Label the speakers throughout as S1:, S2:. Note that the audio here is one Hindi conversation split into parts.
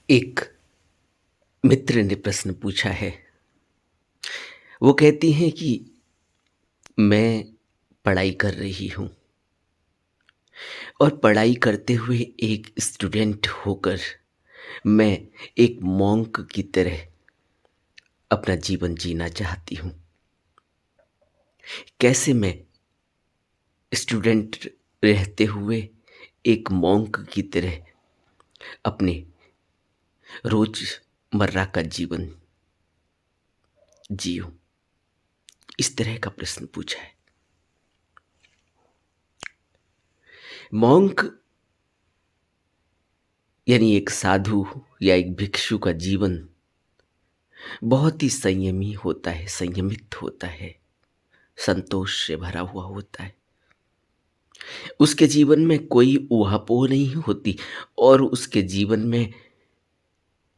S1: एक मित्र ने प्रश्न पूछा है। वो कहती हैं कि मैं पढ़ाई कर रही हूँ और पढ़ाई करते हुए एक स्टूडेंट होकर मैं एक मॉन्क की तरह अपना जीवन जीना चाहती हूँ। कैसे मैं स्टूडेंट रहते हुए एक मॉन्क की तरह अपने रोजमर्रा का जीवन जीऊँ, इस तरह का प्रश्न पूछा है। मॉन्क यानी एक साधु या एक भिक्षु का जीवन बहुत ही संयमी होता है, संयमित होता है, संतोष से भरा हुआ होता है। उसके जीवन में कोई ऊहापोह नहीं होती और उसके जीवन में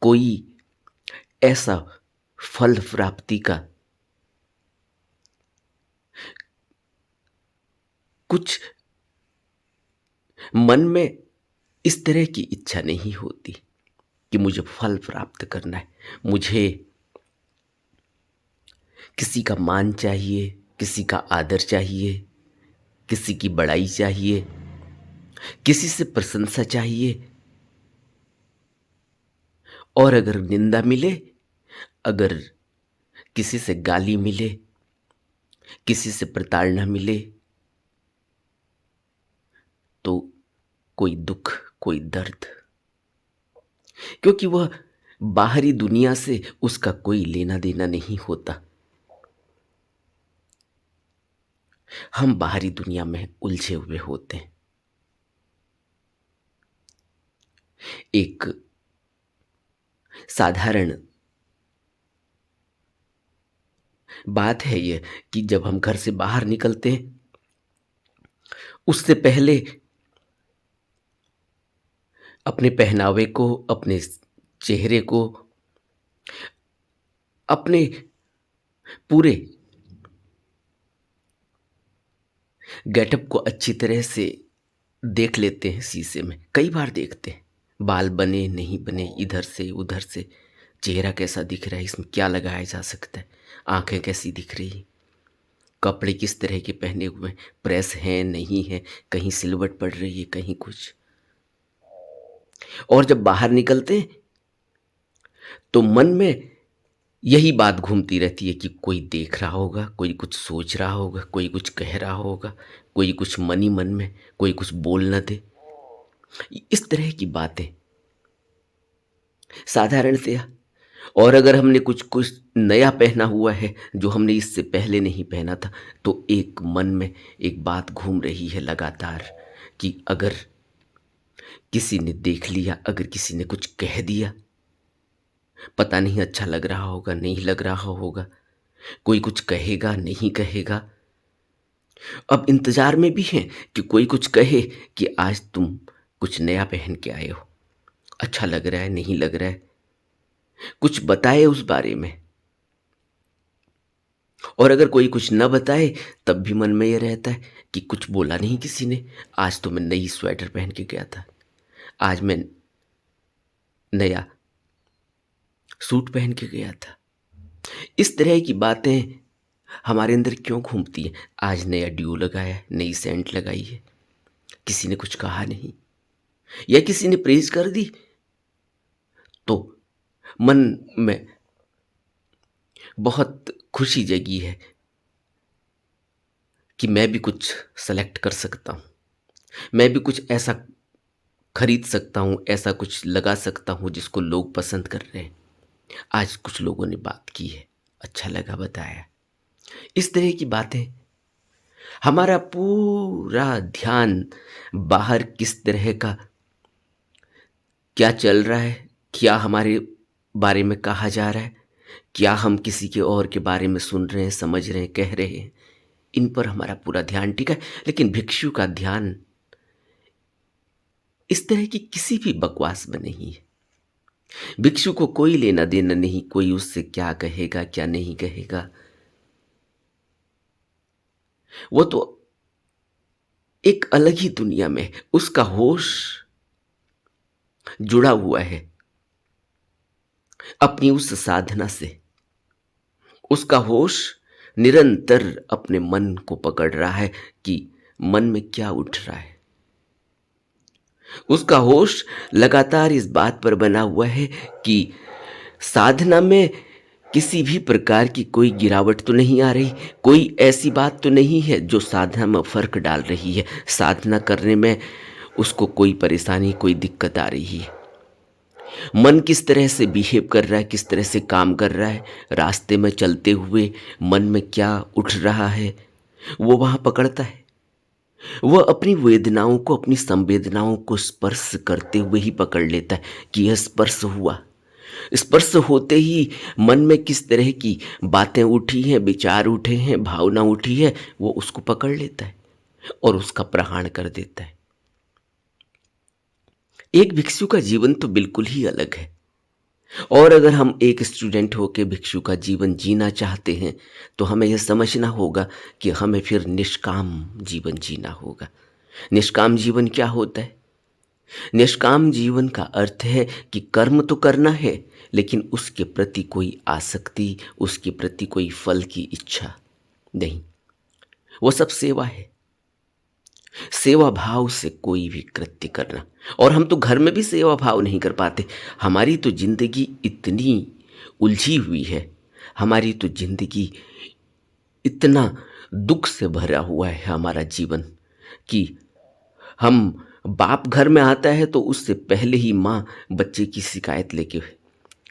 S1: कोई ऐसा फल प्राप्ति का कुछ मन में इस तरह की इच्छा नहीं होती कि मुझे फल प्राप्त करना है, मुझे किसी का मान चाहिए, किसी का आदर चाहिए, किसी की बड़ाई चाहिए, किसी से प्रशंसा चाहिए। और अगर निंदा मिले, अगर किसी से गाली मिले, किसी से प्रताड़ना मिले, तो कोई दुख, कोई दर्द, क्योंकि वह बाहरी दुनिया से उसका कोई लेना देना नहीं होता। हम बाहरी दुनिया में उलझे हुए होते हैं। एक साधारण बात है यह कि जब हम घर से बाहर निकलते हैं, उससे पहले अपने पहनावे को, अपने चेहरे को, अपने पूरे गेटअप को अच्छी तरह से देख लेते हैं शीशे में। कई बार देखते हैं, बाल बने नहीं बने, इधर से उधर से, चेहरा कैसा दिख रहा है, इसमें क्या लगाया जा सकता है, आंखें कैसी दिख रही, कपड़े किस तरह के पहने हुए हैं, प्रेस है नहीं है, कहीं सिलवट पड़ रही है, कहीं कुछ। और जब बाहर निकलते हैं तो मन में यही बात घूमती रहती है कि कोई देख रहा होगा, कोई कुछ सोच रहा होगा, कोई कुछ कह रहा होगा, कोई कुछ मन ही मन में, कोई कुछ बोल न दे। इस तरह की बातें साधारणतया। और अगर हमने कुछ कुछ नया पहना हुआ है जो हमने इससे पहले नहीं पहना था, तो एक मन में एक बात घूम रही है लगातार कि अगर किसी ने देख लिया, अगर किसी ने कुछ कह दिया, पता नहीं अच्छा लग रहा होगा, नहीं लग रहा होगा, कोई कुछ कहेगा नहीं कहेगा। अब इंतजार में भी हैं कि कोई कुछ कहे कि आज तुम कुछ नया पहन के आए हो, अच्छा लग रहा है नहीं लग रहा है, कुछ बताए उस बारे में। और अगर कोई कुछ न बताए तब भी मन में यह रहता है कि कुछ बोला नहीं किसी ने, आज तो मैं नई स्वेटर पहन के गया था, आज मैं नया सूट पहन के गया था। इस तरह की बातें हमारे अंदर क्यों घूमती हैं? आज नया ड्यू लगाया है, नई सेंट लगाई है, किसी ने कुछ कहा नहीं, या किसी ने प्रेज कर दी तो मन में बहुत खुशी जगी है कि मैं भी कुछ सेलेक्ट कर सकता हूँ, मैं भी कुछ ऐसा खरीद सकता हूँ, ऐसा कुछ लगा सकता हूँ जिसको लोग पसंद कर रहे हैं। आज कुछ लोगों ने बात की है, अच्छा लगा, बताया। इस तरह की बातें, हमारा पूरा ध्यान बाहर किस तरह का क्या चल रहा है, क्या हमारे बारे में कहा जा रहा है, क्या हम किसी के और के बारे में सुन रहे हैं, समझ रहे हैं, कह रहे हैं, इन पर हमारा पूरा ध्यान टिका है। लेकिन भिक्षु का ध्यान इस तरह की किसी भी बकवास में नहीं है। भिक्षु को कोई लेना देना नहीं, कोई उससे क्या कहेगा क्या नहीं कहेगा। वो तो एक अलग ही दुनिया में, उसका होश जुड़ा हुआ है अपनी उस साधना से उसका होश निरंतर अपने मन को पकड़ रहा है कि मन में क्या उठ रहा है। उसका होश लगातार इस बात पर बना हुआ है कि साधना में किसी भी प्रकार की कोई गिरावट तो नहीं आ रही, कोई ऐसी बात तो नहीं है जो साधना में फ़र्क डाल रही है, साधना करने में उसको कोई परेशानी, कोई दिक्कत आ रही है। मन किस तरह से बिहेव कर रहा है, किस तरह से काम कर रहा है, रास्ते में चलते हुए मन में क्या उठ रहा है, वो वहाँ पकड़ता है। वह अपनी वेदनाओं को, अपनी संवेदनाओं को स्पर्श करते हुए ही पकड़ लेता है कि यह स्पर्श हुआ। स्पर्श होते ही मन में किस तरह की बातें उठी हैं, विचार उठे हैं, भावना उठी है, वो उसको पकड़ लेता है और उसका प्रहाण कर देता है। एक भिक्षु का जीवन तो बिल्कुल ही अलग है। और अगर हम एक स्टूडेंट होकर भिक्षु का जीवन जीना चाहते हैं तो हमें यह समझना होगा कि हमें फिर निष्काम जीवन जीना होगा। निष्काम जीवन क्या होता है? निष्काम जीवन का अर्थ है कि कर्म तो करना है लेकिन उसके प्रति कोई आसक्ति, उसके प्रति कोई फल की इच्छा नहीं। वो सब सेवा है। सेवा भाव से कोई भी कृत्य करना। और हम तो घर में भी सेवा भाव नहीं कर पाते। हमारी तो जिंदगी इतनी उलझी हुई है, हमारी तो जिंदगी इतना दुख से भरा हुआ है हमारा जीवन कि हम बाप घर में आता है तो उससे पहले ही माँ बच्चे की शिकायत लेके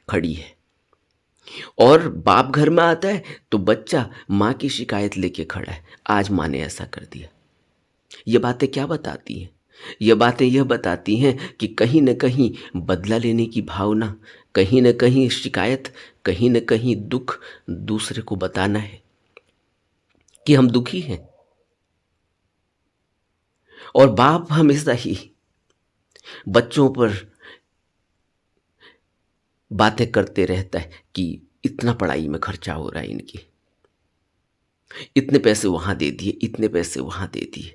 S1: खड़ी है, और बाप घर में आता है तो बच्चा माँ की शिकायत लेके खड़ा है, आज माँ ने ऐसा कर दिया। ये बातें क्या बताती हैं? ये बातें यह बताती हैं कि कहीं न कहीं बदला लेने की भावना, कहीं न कहीं शिकायत, कहीं न कहीं दुख दूसरे को बताना है कि हम दुखी हैं। और बाप हमेशा ही बच्चों पर बातें करते रहता है कि इतना पढ़ाई में खर्चा हो रहा है इनकी, इतने पैसे वहां दे दिए, इतने पैसे वहां दे दिए।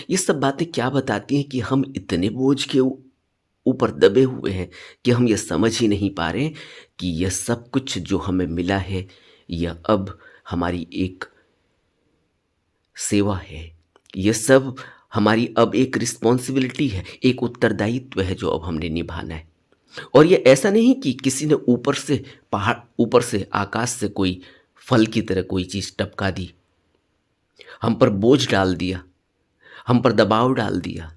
S1: ये सब बातें क्या बताती हैं कि हम इतने बोझ के ऊपर दबे हुए हैं कि हम ये समझ ही नहीं पा रहे कि यह सब कुछ जो हमें मिला है यह अब हमारी एक सेवा है। यह सब हमारी अब एक रिस्पॉन्सिबिलिटी है, एक उत्तरदायित्व है जो अब हमने निभाना है। और ये ऐसा नहीं कि किसी ने ऊपर से पहाड़, ऊपर से आकाश से कोई फल की तरह कोई चीज़ टपका दी, हम पर बोझ डाल दिया, हम पर दबाव डाल दिया।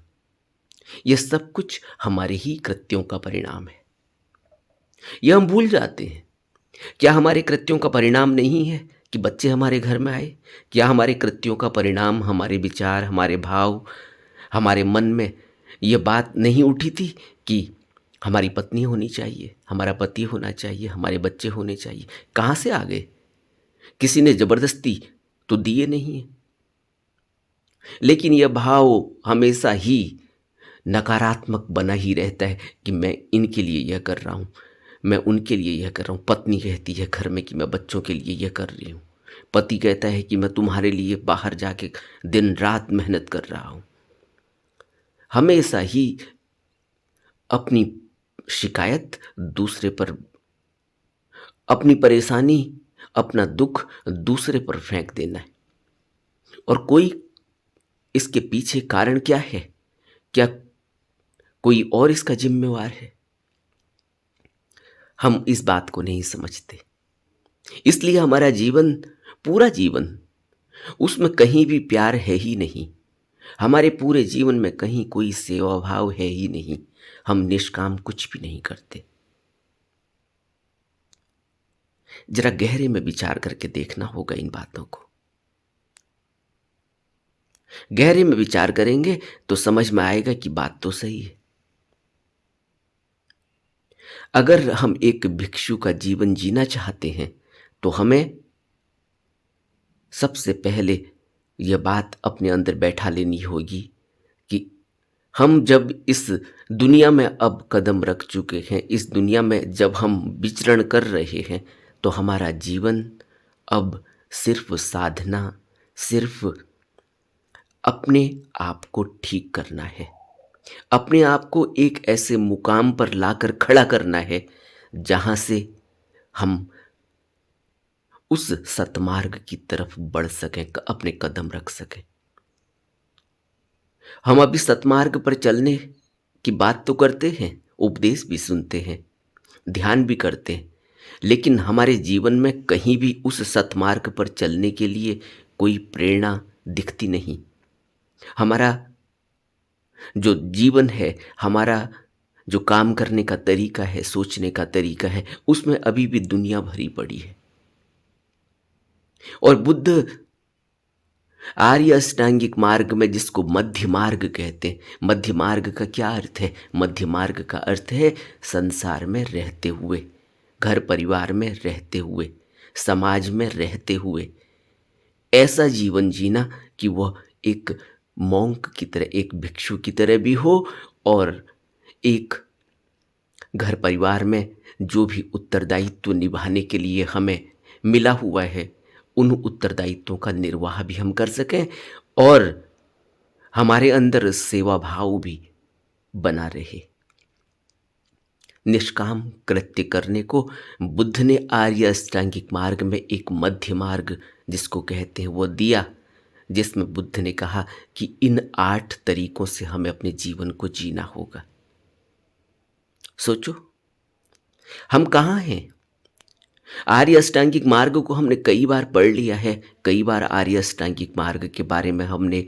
S1: यह सब कुछ हमारे ही कृत्यों का परिणाम है। यह हम भूल जाते हैं। क्या हमारे कृत्यों का परिणाम नहीं है कि बच्चे हमारे घर में आए? क्या हमारे कृत्यों का परिणाम हमारे विचार, हमारे भाव, हमारे मन में यह बात नहीं उठी थी कि हमारी पत्नी होनी चाहिए, हमारा पति होना चाहिए, हमारे बच्चे होने चाहिए? कहाँ से आ गए? किसी ने जबरदस्ती तो दिए नहीं है। लेकिन यह भाव हमेशा ही नकारात्मक बना ही रहता है कि मैं इनके लिए यह कर रहा हूँ, मैं उनके लिए यह कर रहा हूँ। पत्नी कहती है घर में कि मैं बच्चों के लिए यह कर रही हूँ, पति कहता है कि मैं तुम्हारे लिए बाहर जाके दिन रात मेहनत कर रहा हूँ। हमेशा ही अपनी शिकायत दूसरे पर, अपनी परेशानी, अपना दुख दूसरे पर फेंक देना है। और कोई इसके पीछे कारण क्या है? क्या कोई और इसका जिम्मेवार है? हम इस बात को नहीं समझते। इसलिए हमारा जीवन, पूरा जीवन, उसमें कहीं भी प्यार है ही नहीं। हमारे पूरे जीवन में कहीं कोई सेवा भाव है ही नहीं। हम निष्काम कुछ भी नहीं करते। जरा गहरे में विचार करके देखना होगा इन बातों को। गहरे में विचार करेंगे तो समझ में आएगा कि बात तो सही है। अगर हम एक भिक्षु का जीवन जीना चाहते हैं तो हमें सबसे पहले यह बात अपने अंदर बैठा लेनी होगी कि हम जब इस दुनिया में अब कदम रख चुके हैं, इस दुनिया में जब हम विचरण कर रहे हैं, तो हमारा जीवन अब सिर्फ साधना, सिर्फ अपने आप को ठीक करना है। अपने आप को एक ऐसे मुकाम पर लाकर खड़ा करना है जहां से हम उस सतमार्ग की तरफ बढ़ सकें, अपने कदम रख सकें। हम अभी सतमार्ग पर चलने की बात तो करते हैं, उपदेश भी सुनते हैं, ध्यान भी करते हैं, लेकिन हमारे जीवन में कहीं भी उस सतमार्ग पर चलने के लिए कोई प्रेरणा दिखती नहीं। हमारा जो जीवन है, हमारा जो काम करने का तरीका है, सोचने का तरीका है, उसमें अभी भी दुनिया भरी पड़ी है। और बुद्ध आर्य अष्टांगिक मार्ग में जिसको मध्य मार्ग कहते हैं, मध्य मार्ग का क्या अर्थ है? मध्य मार्ग का अर्थ है संसार में रहते हुए, घर परिवार में रहते हुए, समाज में रहते हुए ऐसा जीवन जीना कि वह एक मॉन्क की तरह, एक भिक्षु की तरह भी हो, और एक घर परिवार में जो भी उत्तरदायित्व निभाने के लिए हमें मिला हुआ है, उन उत्तरदायित्वों का निर्वाह भी हम कर सकें और हमारे अंदर सेवा भाव भी बना रहे। निष्काम कृत्य करने को बुद्ध ने आर्य अष्टांगिक मार्ग में एक मध्य मार्ग जिसको कहते हैं वो दिया, जिसमें बुद्ध ने कहा कि इन 8 तरीकों से हमें अपने जीवन को जीना होगा। सोचो हम कहाँ हैं? आर्य अष्टांगिक मार्ग को हमने कई बार पढ़ लिया है, कई बार आर्य अष्टांगिक मार्ग के बारे में हमने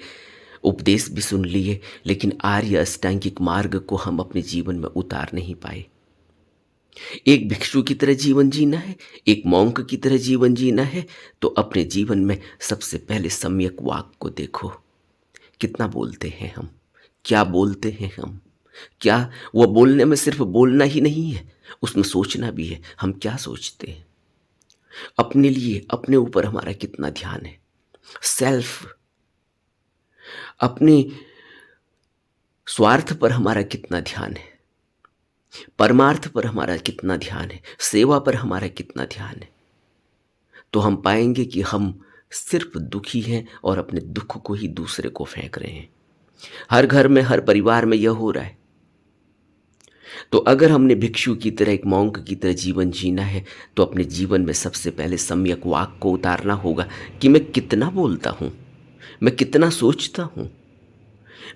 S1: उपदेश भी सुन लिए, लेकिन आर्य अष्टांगिक मार्ग को हम अपने जीवन में उतार नहीं पाए। एक भिक्षु की तरह जीवन जीना है, एक मॉन्क की तरह जीवन जीना है, तो अपने जीवन में सबसे पहले सम्यक वाक को देखो। कितना बोलते हैं हम, क्या बोलते हैं हम, क्या वो बोलने में सिर्फ बोलना ही नहीं है, उसमें सोचना भी है। हम क्या सोचते हैं अपने लिए, अपने ऊपर हमारा कितना ध्यान है, सेल्फ, अपने स्वार्थ पर हमारा कितना ध्यान है, परमार्थ पर हमारा कितना ध्यान है, सेवा पर हमारा कितना ध्यान है। तो हम पाएंगे कि हम सिर्फ दुखी हैं और अपने दुख को ही दूसरे को फेंक रहे हैं। हर घर में, हर परिवार में यह हो रहा है। तो अगर हमने भिक्षु की तरह, एक मॉन्क की तरह जीवन जीना है, तो अपने जीवन में सबसे पहले सम्यक वाक को उतारना होगा कि मैं कितना बोलता हूँ, मैं कितना सोचता हूँ,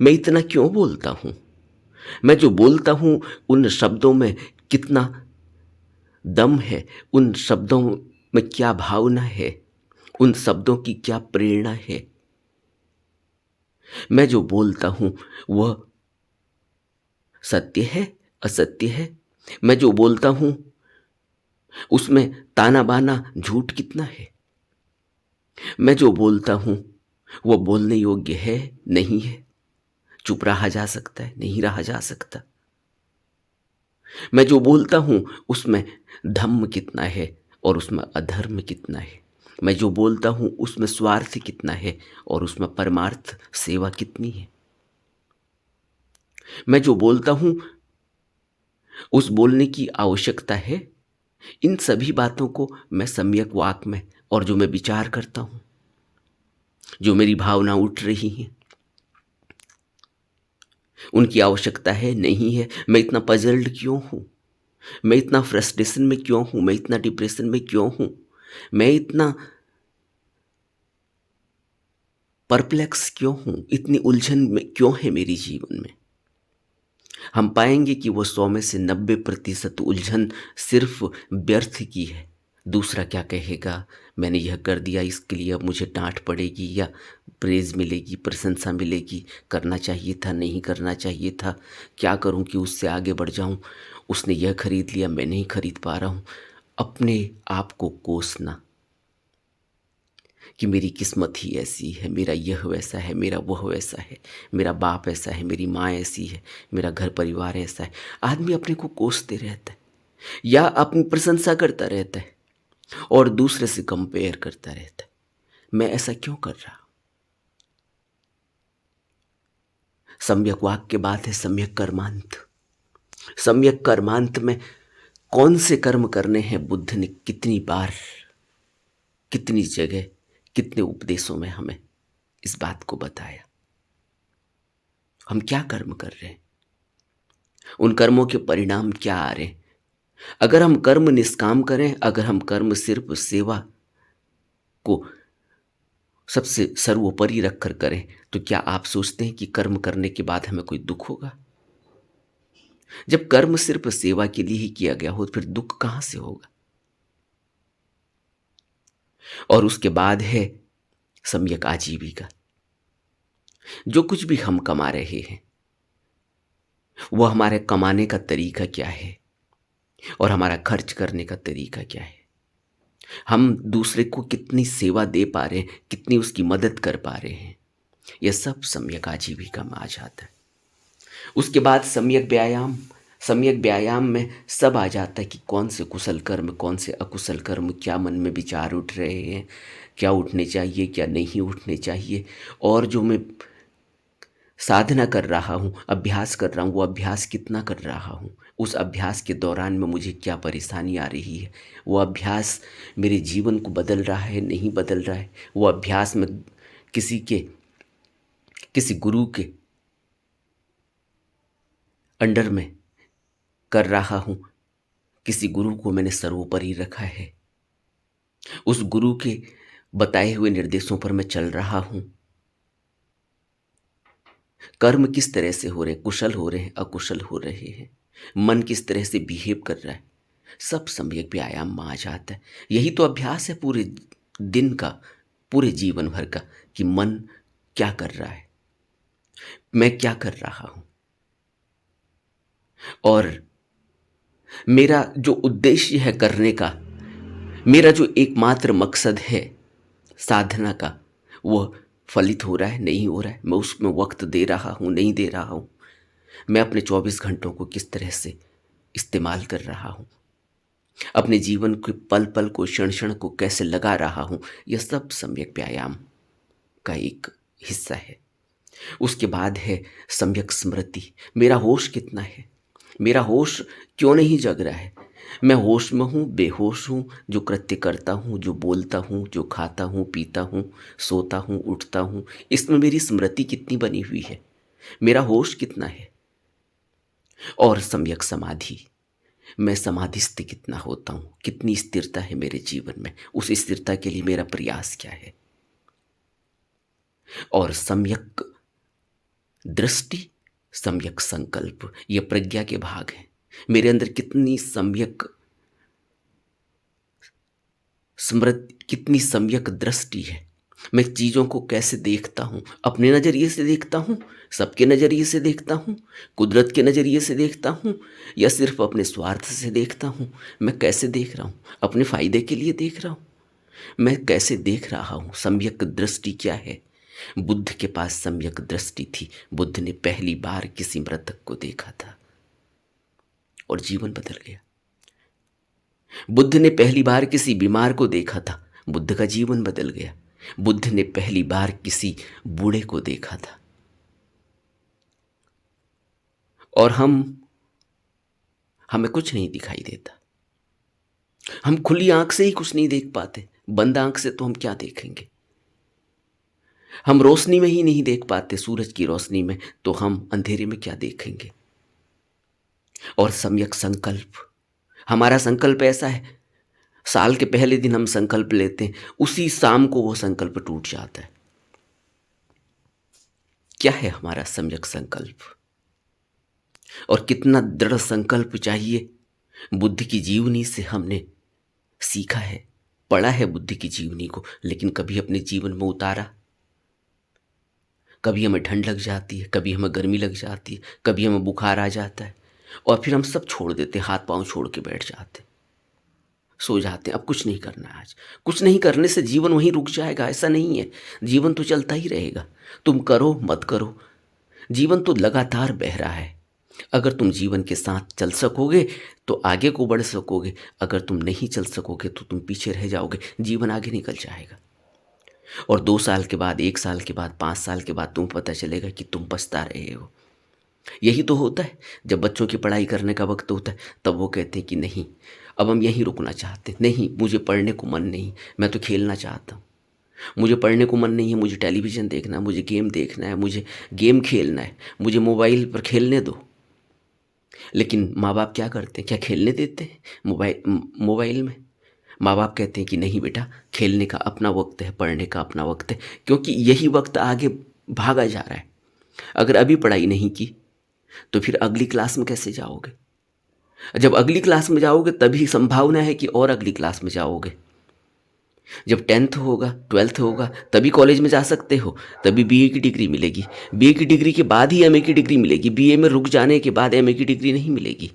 S1: मैं इतना क्यों बोलता हूँ, मैं जो बोलता हूँ उन शब्दों में कितना दम है, उन शब्दों में क्या भावना है, उन शब्दों की क्या प्रेरणा है। मैं जो बोलता हूँ वह सत्य है, असत्य है। मैं जो बोलता हूँ उसमें ताना बाना, झूठ कितना है। मैं जो बोलता हूँ वो बोलने योग्य है, नहीं है, चुप रहा जा सकता है, नहीं रहा जा सकता। मैं जो बोलता हूँ उसमें धम्म कितना है और उसमें अधर्म कितना है। मैं जो बोलता हूँ उसमें स्वार्थ कितना है और उसमें परमार्थ, सेवा कितनी है। मैं जो बोलता हूँ उस बोलने की आवश्यकता है। इन सभी बातों को मैं सम्यक वाक में, और जो मैं विचार करता हूँ, जो मेरी भावना उठ रही है, उनकी आवश्यकता है, नहीं है। मैं इतना पजल्ड क्यों हूँ, मैं इतना फ्रस्ट्रेशन में क्यों हूँ, मैं इतना डिप्रेशन में क्यों हूँ, मैं इतना परप्लेक्स क्यों हूँ, इतनी उलझन में क्यों है मेरी जीवन में। हम पाएंगे कि वो 100 में से 90% उलझन सिर्फ व्यर्थ की है। दूसरा क्या कहेगा, मैंने यह कर दिया, इसके लिए अब मुझे डांट पड़ेगी या प्रेज मिलेगी, प्रशंसा मिलेगी, करना चाहिए था, नहीं करना चाहिए था, क्या करूं कि उससे आगे बढ़ जाऊं, उसने यह खरीद लिया, मैं नहीं खरीद पा रहा हूं। अपने आप को कोसना कि मेरी किस्मत ही ऐसी है, मेरा यह वैसा है, मेरा वह वैसा है, मेरा बाप ऐसा है, मेरी माँ ऐसी है, मेरा घर परिवार ऐसा है। आदमी अपने को कोसते रहता है या अपनी प्रशंसा करता रहता है और दूसरे से कंपेयर करता रहता है। मैं ऐसा क्यों कर रहा? सम्यक वाक्य के बाद है सम्यक कर्मांत। सम्यक कर्मांत में कौन से कर्म करने हैं, बुद्ध ने कितनी बार, कितनी जगह, कितने उपदेशों में हमें इस बात को बताया। हम क्या कर्म कर रहे हैं, उन कर्मों के परिणाम क्या आ रहे हैं। अगर हम कर्म निष्काम करें, अगर हम कर्म सिर्फ सेवा को सबसे सर्वोपरि रखकर करें, तो क्या आप सोचते हैं कि कर्म करने के बाद हमें कोई दुख होगा? जब कर्म सिर्फ सेवा के लिए ही किया गया हो, तो फिर दुख कहां से होगा? और उसके बाद है सम्यक आजीविका। जो कुछ भी हम कमा रहे हैं, वो हमारे कमाने का तरीका क्या है और हमारा खर्च करने का तरीका क्या है। हम दूसरे को कितनी सेवा दे पा रहे हैं, कितनी उसकी मदद कर पा रहे हैं, यह सब सम्यक आजीविका में आ जाता है। उसके बाद सम्यक व्यायाम। सम्यक व्यायाम में सब आ जाता है कि कौन से कुशल कर्म, कौन से अकुशल कर्म, क्या मन में विचार उठ रहे हैं, क्या उठने चाहिए, क्या नहीं उठने चाहिए। और जो मैं साधना कर रहा हूँ, अभ्यास कर रहा हूँ, वो अभ्यास कितना कर रहा हूँ, उस अभ्यास के दौरान में मुझे क्या परेशानी आ रही है, वो अभ्यास मेरे जीवन को बदल रहा है, नहीं बदल रहा है। वो अभ्यास में किसी के किसी गुरु के अंडर में कर रहा हूँ, किसी गुरु को मैंने सर्वोपरि रखा है, उस गुरु के बताए हुए निर्देशों पर मैं चल रहा हूँ। कर्म किस तरह से हो रहे हैं, कुशल हो रहे हैं, अकुशल हो रहे हैं, मन किस तरह से बिहेव कर रहा है, सब सम्यक व्यायाम में आ जाता है। यही तो अभ्यास है पूरे दिन का, पूरे जीवन भर का, कि मन क्या कर रहा है, मैं क्या कर रहा हूं। और मेरा जो उद्देश्य है करने का, मेरा जो एकमात्र मकसद है साधना का, वो फलित हो रहा है, नहीं हो रहा है, मैं उसमें वक्त दे रहा हूँ, नहीं दे रहा हूँ, मैं अपने 24 घंटों को किस तरह से इस्तेमाल कर रहा हूँ, अपने जीवन के पल पल को, क्षण क्षण को कैसे लगा रहा हूँ, यह सब सम्यक व्यायाम का एक हिस्सा है। उसके बाद है सम्यक स्मृति। मेरा होश कितना है, मेरा होश क्यों नहीं जग रहा है, मैं होश में हूँ, बेहोश हूँ, जो कृत्य करता हूँ, जो बोलता हूँ, जो खाता हूँ, पीता हूँ, सोता हूँ, उठता हूँ, इसमें मेरी स्मृति कितनी बनी हुई है, मेरा होश कितना है। और सम्यक समाधि, मैं समाधिस्थ कितना होता हूँ, कितनी स्थिरता है मेरे जीवन में, उस स्थिरता के लिए मेरा प्रयास क्या है। और सम्यक दृष्टि, सम्यक संकल्प, ये प्रज्ञा के भाग हैं। मेरे अंदर कितनी सम्यक स्मृति, कितनी सम्यक दृष्टि है, मैं चीज़ों को कैसे देखता हूँ, अपने नज़रिए से देखता हूँ, सबके नज़रिए से देखता हूँ, कुदरत के नज़रिए से देखता हूँ, या सिर्फ अपने स्वार्थ से देखता हूँ। मैं कैसे देख रहा हूँ, अपने फायदे के लिए देख रहा हूँ, मैं कैसे देख रहा हूँ, सम्यक दृष्टि क्या है। बुद्ध के पास सम्यक दृष्टि थी। बुद्ध ने पहली बार किसी मृतक को देखा था और जीवन बदल गया। बुद्ध ने पहली बार किसी बीमार को देखा था, बुद्ध का जीवन बदल गया। बुद्ध ने पहली बार किसी बूढ़े को देखा था। और हमें कुछ नहीं दिखाई देता, हम खुली आंख से ही कुछ नहीं देख पाते, बंद आंख से तो हम क्या देखेंगे। हम रोशनी में ही नहीं देख पाते, सूरज की रोशनी में, तो हम अंधेरे में क्या देखेंगे। और सम्यक संकल्प, हमारा संकल्प ऐसा है, साल के पहले दिन हम संकल्प लेते हैं, उसी शाम को वो संकल्प टूट जाता है। क्या है हमारा सम्यक संकल्प, और कितना दृढ़ संकल्प चाहिए। बुद्ध की जीवनी से हमने सीखा है, पढ़ा है बुद्ध की जीवनी को, लेकिन कभी अपने जीवन में उतारा। कभी हमें ठंड लग जाती है, कभी हमें गर्मी लग जाती है, कभी हमें बुखार आ जाता है, और फिर हम सब छोड़ देते, हाथ पांव छोड़ के बैठ जाते, सो जाते हैं। अब कुछ नहीं करना है, आज कुछ नहीं करने से जीवन वहीं रुक जाएगा, ऐसा नहीं है। जीवन तो चलता ही रहेगा, तुम करो मत करो, जीवन तो लगातार बह रहा है। अगर तुम जीवन के साथ चल सकोगे तो आगे को बढ़ सकोगे, अगर तुम नहीं चल सकोगे तो तुम पीछे रह जाओगे, जीवन आगे निकल जाएगा। और 2 साल के बाद, 1 साल के बाद, 5 साल के बाद तुम्हें पता चलेगा कि तुम पछता रहे हो। यही तो होता है, जब बच्चों की पढ़ाई करने का वक्त होता है, तब वो कहते हैं कि नहीं, अब हम यहीं रुकना चाहते, नहीं मुझे पढ़ने को मन नहीं, मैं तो खेलना चाहता हूँ। मुझे पढ़ने को मन नहीं है, मुझे टेलीविज़न देखना है, मुझे गेम देखना है, मुझे गेम खेलना है, मुझे मोबाइल पर खेलने दो। लेकिन माँ बाप क्या करते हैं? क्या खेलने देते हैं मोबाइल में? माँ बाप कहते हैं कि नहीं बेटा, खेलने का अपना वक्त है, पढ़ने का अपना वक्त है, क्योंकि यही वक्त आगे भागा जा रहा है। अगर अभी पढ़ाई नहीं की तो फिर अगली क्लास में कैसे जाओगे? जब अगली क्लास में जाओगे तभी संभावना है कि और अगली क्लास में जाओगे। जब 10th होगा, 12th होगा, तभी कॉलेज में जा सकते हो, तभी बीए की डिग्री मिलेगी। बीए की डिग्री के बाद ही एमए की डिग्री मिलेगी। बीए में रुक जाने के बाद एमए की डिग्री नहीं मिलेगी।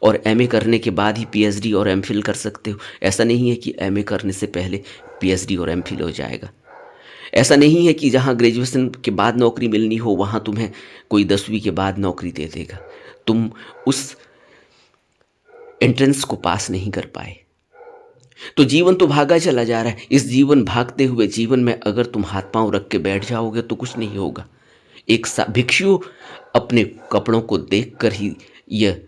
S1: और एमए करने के बाद ही पीएचडी और एमफिल कर सकते हो। ऐसा नहीं है कि एमए करने से पहले पीएचडी और एमफिल हो जाएगा। ऐसा नहीं है कि जहाँ ग्रेजुएशन के बाद नौकरी मिलनी हो वहाँ तुम्हें कोई 10वीं के बाद नौकरी दे देगा। तुम उस एंट्रेंस को पास नहीं कर पाए तो जीवन तो भागा चला जा रहा है। इस जीवन भागते हुए जीवन में अगर तुम हाथ पांव रख के बैठ जाओगे तो कुछ नहीं होगा। एक भिक्षु अपने कपड़ों को देखकर ही यह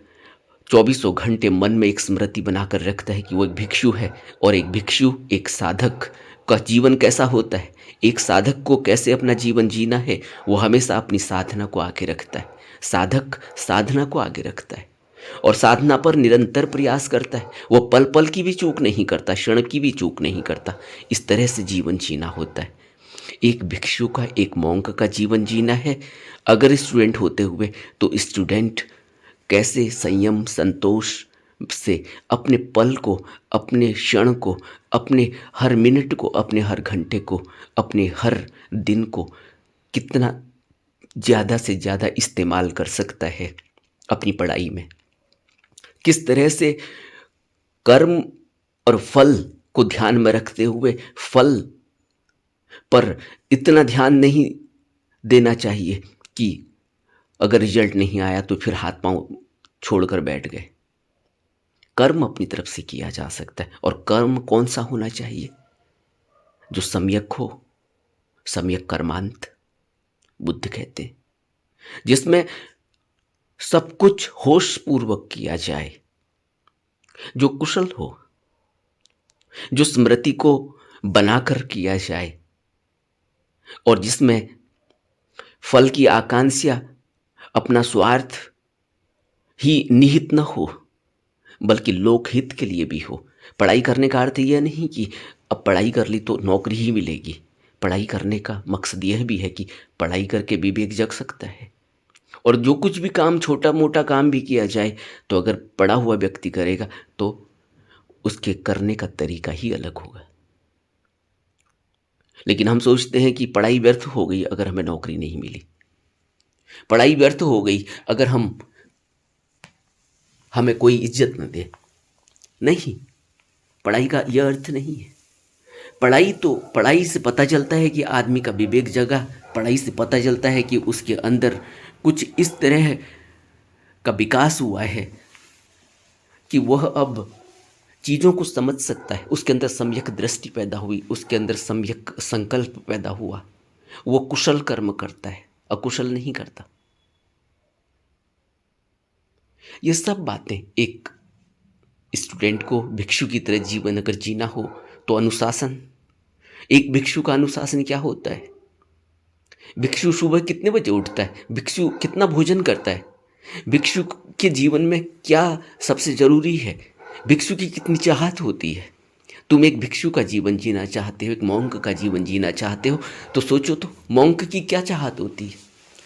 S1: चौबीसों घंटे मन में एक स्मृति बनाकर रखता है कि वो एक भिक्षु है। और एक भिक्षु, एक साधक का जीवन कैसा होता है, एक साधक को कैसे अपना जीवन जीना है, वो हमेशा अपनी साधना को आगे रखता है। साधक साधना को आगे रखता है और साधना पर निरंतर प्रयास करता है। वो पल पल की भी चूक नहीं करता, क्षण की भी चूक नहीं करता। इस तरह से जीवन जीना होता है। एक भिक्षु का, एक मॉन्क का जीवन जीना है। अगर स्टूडेंट होते हुए तो स्टूडेंट कैसे संयम संतोष से अपने पल को, अपने क्षण को, अपने हर मिनट को, अपने हर घंटे को, अपने हर दिन को कितना ज़्यादा से ज़्यादा इस्तेमाल कर सकता है अपनी पढ़ाई में। किस तरह से कर्म और फल को ध्यान में रखते हुए फल पर इतना ध्यान नहीं देना चाहिए कि अगर रिजल्ट नहीं आया तो फिर हाथ पांव छोड़कर बैठ गए। कर्म अपनी तरफ से किया जा सकता है। और कर्म कौन सा होना चाहिए? जो सम्यक हो, सम्यक कर्मांत बुद्ध कहते हैं, जिसमें सब कुछ होश पूर्वक किया जाए, जो कुशल हो, जो स्मृति को बनाकर किया जाए और जिसमें फल की आकांक्षा, अपना स्वार्थ ही निहित न हो बल्कि लोकहित के लिए भी हो। पढ़ाई करने का अर्थ यह नहीं कि अब पढ़ाई कर ली तो नौकरी ही मिलेगी। पढ़ाई करने का मकसद यह भी है कि पढ़ाई करके विवेक जग सकता है। और जो कुछ भी काम, छोटा मोटा काम भी किया जाए तो अगर पढ़ा हुआ व्यक्ति करेगा तो उसके करने का तरीका ही अलग होगा। लेकिन हम सोचते हैं कि पढ़ाई व्यर्थ हो गई अगर हमें नौकरी नहीं मिली, पढ़ाई व्यर्थ हो गई अगर हमें कोई इज्जत न दे। नहीं, पढ़ाई का यह अर्थ नहीं है। पढ़ाई से पता चलता है कि आदमी का विवेक जगा। पढ़ाई से पता चलता है कि उसके अंदर कुछ इस तरह का विकास हुआ है कि वह अब चीज़ों को समझ सकता है। उसके अंदर सम्यक दृष्टि पैदा हुई, उसके अंदर सम्यक संकल्प पैदा हुआ। वो कुशल कर्म करता है, अकुशल नहीं करता। ये सब बातें एक स्टूडेंट को भिक्षु की तरह जीवन अगर जीना हो तो अनुशासन। एक भिक्षु का अनुशासन क्या होता है? भिक्षु सुबह कितने बजे उठता है? भिक्षु कितना भोजन करता है? भिक्षु के जीवन में क्या सबसे जरूरी है? भिक्षु की कितनी चाहत होती है? तुम एक भिक्षु का जीवन जीना चाहते हो, एक मॉन्क का जीवन जीना चाहते हो तो सोचो तो मॉन्क की क्या चाहत होती है।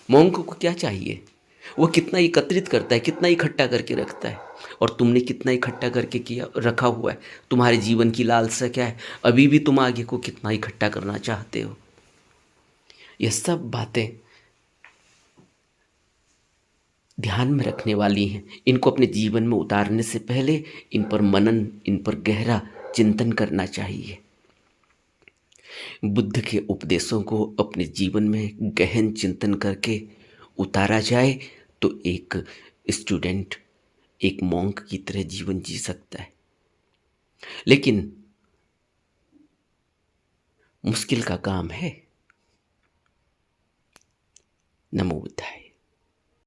S1: मॉन्क को क्या चाहिए? वो कितना एकत्रित करता है, कितना इकट्ठा करके रखता है। और तुमने कितना इकट्ठा करके किया रखा हुआ है? तुम्हारे जीवन की लालसा क्या है? अभी भी तुम आगे को कितना इकट्ठा करना चाहते हो? ये सब बातें ध्यान में रखने वाली हैं। इनको अपने जीवन में उतारने से पहले इन पर मनन, इन पर गहरा चिंतन करना चाहिए। बुद्ध के उपदेशों को अपने जीवन में गहन चिंतन करके उतारा जाए तो एक स्टूडेंट एक मॉन्क की तरह जीवन जी सकता है। लेकिन मुश्किल का काम है। नमो बुद्धाय।